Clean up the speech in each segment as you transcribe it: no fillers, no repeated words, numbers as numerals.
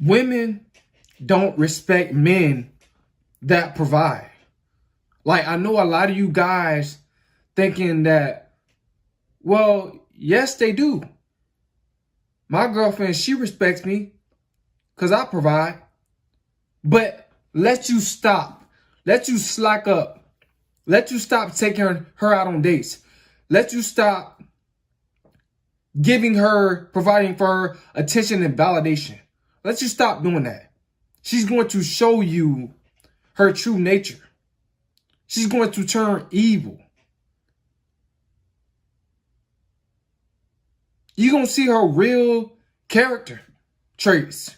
Women don't respect men that provide. Like, I know a lot of you guys thinking that, well, yes, they do. My girlfriend, she respects me because I provide. But let you stop. Let you slack up. Let you stop taking her out on dates. Let you stop giving her, providing for her attention and validation. Let you stop doing that. She's going to show you her true nature. She's going to turn evil. You're going to see her real character traits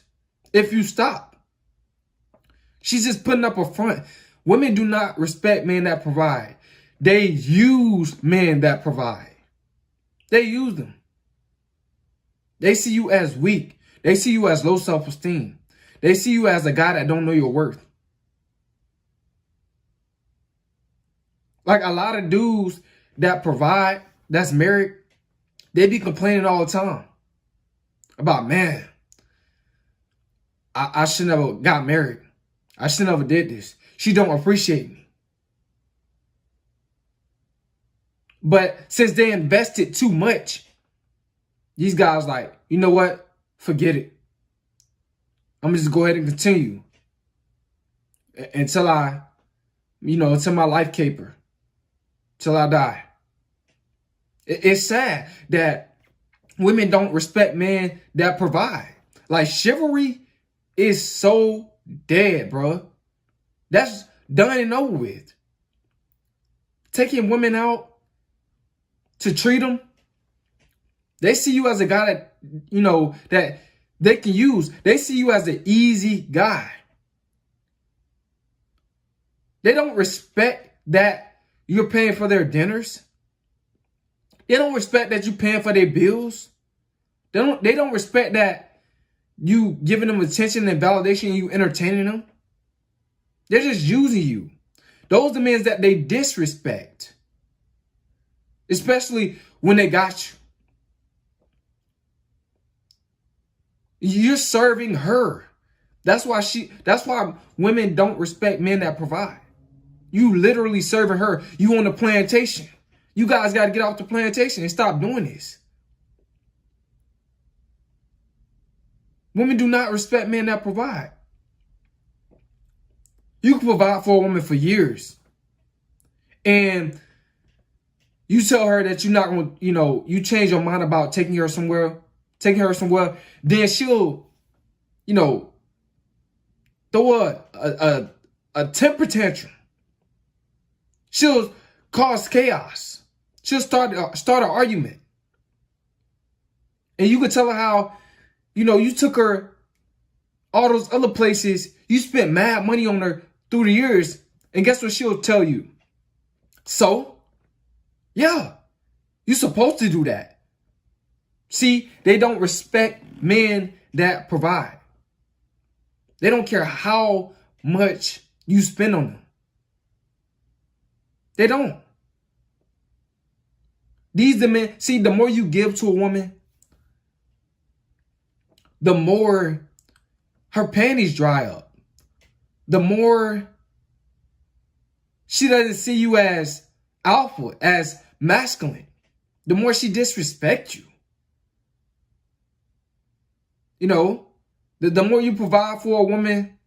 if you stop. She's just putting up a front. Women do not respect men that provide. They use men that provide. They use them. They see you as weak. They see you as low self-esteem. They see you as a guy that don't know your worth. Like a lot of dudes that provide, that's married, they be complaining all the time about, man, I should never got married. I should never did this. She don't appreciate me. But since they invested too much, these guys like, you know what? Forget it. I'm just go ahead and continue until until my life caper, till I die. It's sad that women don't respect men that provide. Like, chivalry is so dead, bro. That's done and over with. Taking women out to treat them, they see you as a guy that, that they can use. They see you as an easy guy. They don't respect that you're paying for their dinners. They don't respect that you're paying for their bills. They don't respect that you giving them attention and validation and you entertaining them. They're just using you. Those are the men that they disrespect. Especially when they got you. You're serving her. That's why women don't respect men that provide. You literally serving her. You on the plantation. You guys got to get off the plantation and stop doing this. Women do not respect men that provide. You can provide for a woman for years. And you tell her that you're not going to, you change your mind about taking her somewhere, then she'll, throw a temper tantrum. She'll cause chaos. She'll start an argument. And you can tell her how, you took her all those other places. You spent mad money on her through the years. And guess what she'll tell you? So, yeah, you're supposed to do that. See, they don't respect men that provide. They don't care how much you spend on them. They don't. These the men, see, the more you give to a woman, the more her panties dry up. The more she doesn't see you as alpha, as masculine. The more she disrespects you. The more you provide for a woman,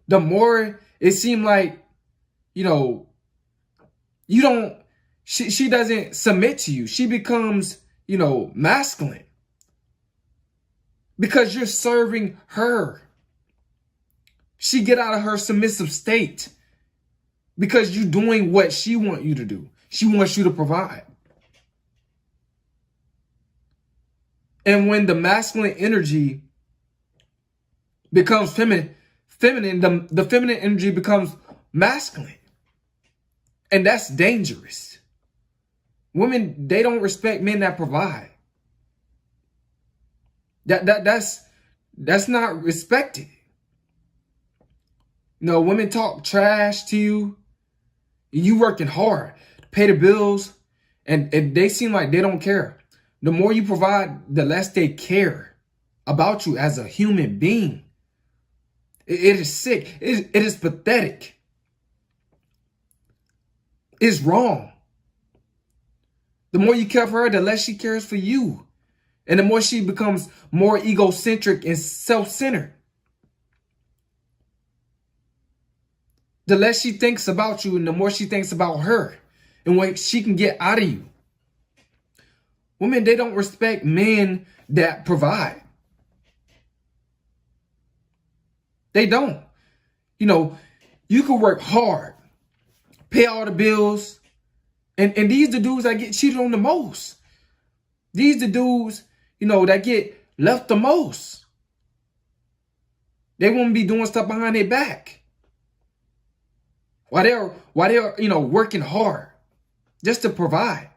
the more it seems like, she doesn't submit to you. She becomes, masculine. Because you're serving her. She get out of her submissive state. Because you're doing what she wants you to do. She wants you to provide. And when the masculine energy becomes feminine, the feminine energy becomes masculine. And that's dangerous. Women, they don't respect men that provide. That's not respected. Women talk trash to you. You working hard to pay the bills, and they seem like they don't care. The more you provide, the less they care about you as a human being. It is sick. It is pathetic. It's wrong. The more you care for her, the less she cares for you. And the more she becomes more egocentric and self-centered. The less she thinks about you and the more she thinks about her and what she can get out of you. Women, they don't respect men that provide. They don't. You know, you can work hard, pay all the bills, and these the dudes that get cheated on the most. These the dudes, you know, that get left the most. They won't be doing stuff behind their back. While they're, you know, working hard just to provide.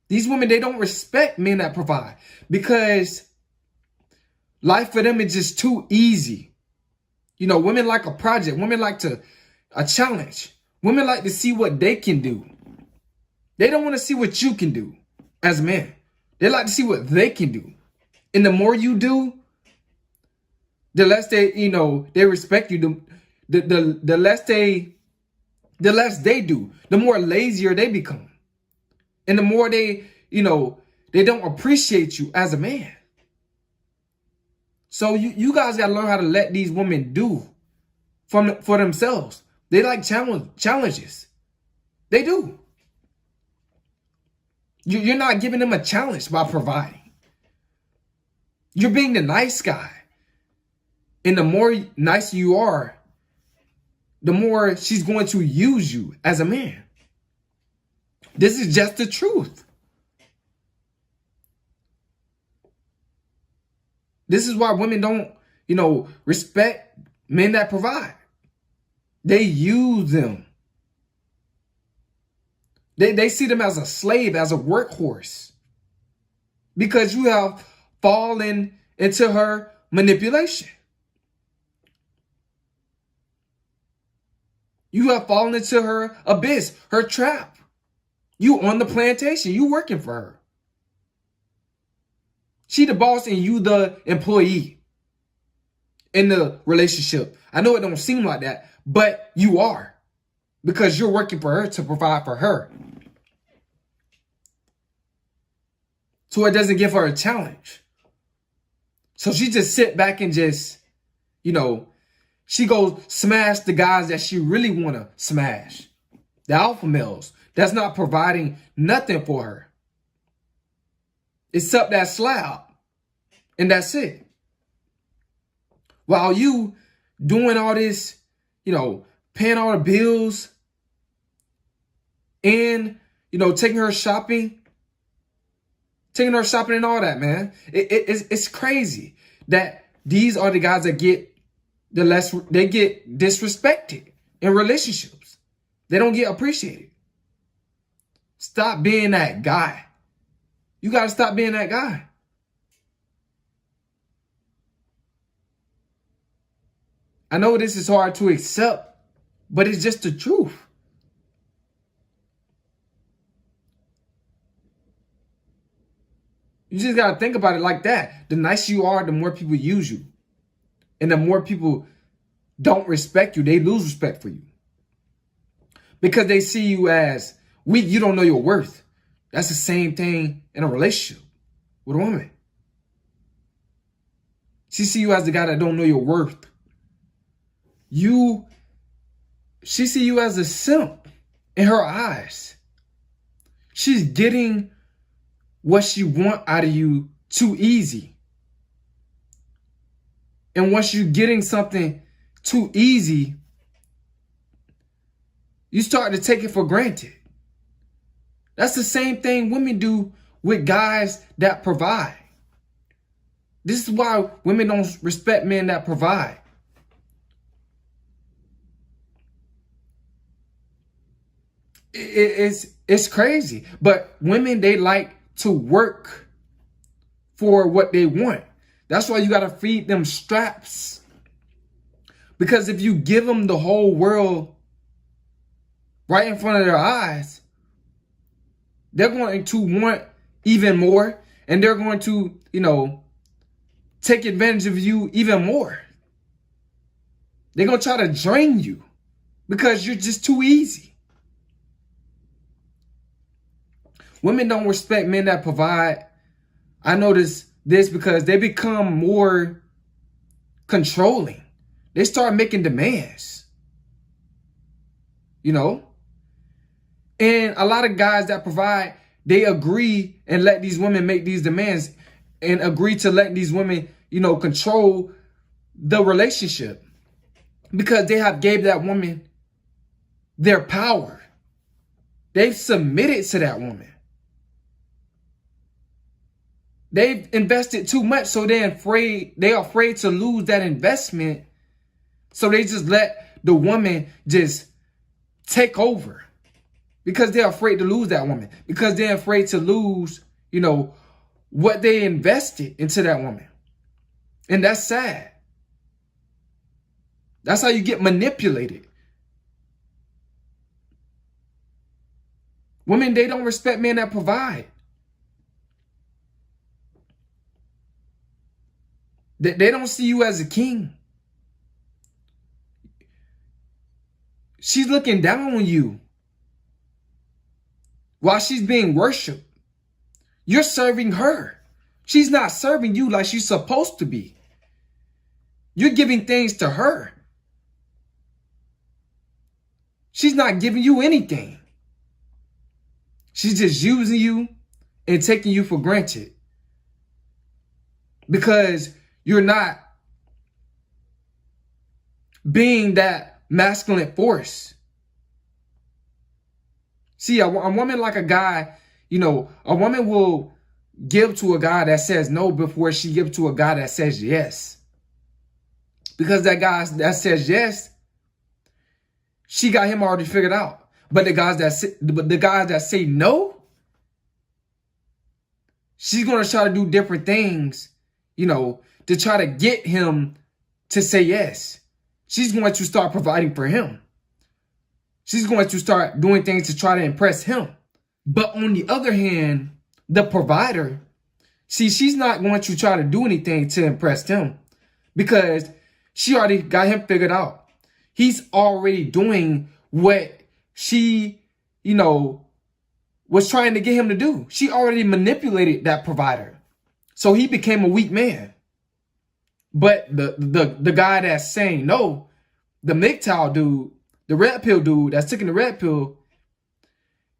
These women, they don't respect men that provide because life for them is just too easy. You know, women like a project. Women like a challenge. Women like to see what they can do. They don't want to see what you can do as men. They like to see what they can do. And the more you do, the less they, you know, they respect you. The less they do, the more lazier they become. And the more they, you know, they don't appreciate you as a man. So you guys got to learn how to let these women do for themselves. They like challenges. They do. You're not giving them a challenge by providing. You're being the nice guy. And the more nice you are, the more she's going to use you as a man. This is just the truth. This is why women don't, you know, respect men that provide. They use them. They see them as a slave, as a workhorse. Because you have fallen into her manipulation. You have fallen into her abyss, her trap. You on the plantation. You working for her. She the boss and you the employee in the relationship. I know it don't seem like that, but you are. Because you're working for her to provide for her. So it doesn't give her a challenge. So she just sit back and just, you know, she goes smash the guys that she really want to smash. The alpha males. That's not providing nothing for her. It's up that slab. And that's it. While you doing all this, you know, paying all the bills and, you know, taking her shopping and all that, man. It's crazy that these are the guys that get they get disrespected in relationships. They don't get appreciated. Stop being that guy. You got to stop being that guy. I know this is hard to accept, but it's just the truth. You just got to think about it like that. The nicer you are, the more people use you. And the more people don't respect you, they lose respect for you. Because they see you as weak, you don't know your worth. That's the same thing in a relationship with a woman. She see you as the guy that don't know your worth. She see you as a simp in her eyes. She's getting what she want out of you too easy. And once you're getting something too easy, you start to take it for granted. That's the same thing women do with guys that provide. This is why women don't respect men that provide. It's crazy. But women, they like to work for what they want. That's why you got to feed them straps. Because if you give them the whole world right in front of their eyes, they're going to want even more. And they're going to, take advantage of you even more. They're going to try to drain you because you're just too easy. Women don't respect men that provide. I notice this because they become more controlling. They start making demands. And a lot of guys that provide, they agree and let these women make these demands and agree to let these women, control the relationship because they have gave that woman their power. They've submitted to that woman. They've invested too much, so they're afraid to lose that investment. So they just let the woman just take over because they're afraid to lose that woman, because they're afraid to lose, what they invested into that woman. And that's sad. That's how you get manipulated. Women, they don't respect men that provide. They don't see you as a king. She's looking down on you while she's being worshipped. You're serving her. She's not serving you like she's supposed to be. You're giving things to her. She's not giving you anything. She's just using you and taking you for granted because you're not being that masculine force. See, a woman like a guy, a woman will give to a guy that says no before she gives to a guy that says yes. Because that guy that says yes, she got him already figured out. But the guys that say no, she's going to try to do different things, to try to get him to say yes. She's going to start providing for him. She's going to start doing things to try to impress him. But on the other hand, the provider, she's not going to try to do anything to impress him because she already got him figured out. He's already doing what she, was trying to get him to do. She already manipulated that provider. So he became a weak man. But the guy that's saying no, the MGTOW dude, the red pill dude that's taking the red pill,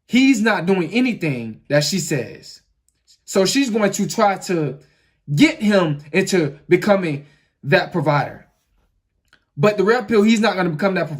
he's not doing anything that she says. So she's going to try to get him into becoming that provider. But the red pill, he's not going to become that provider.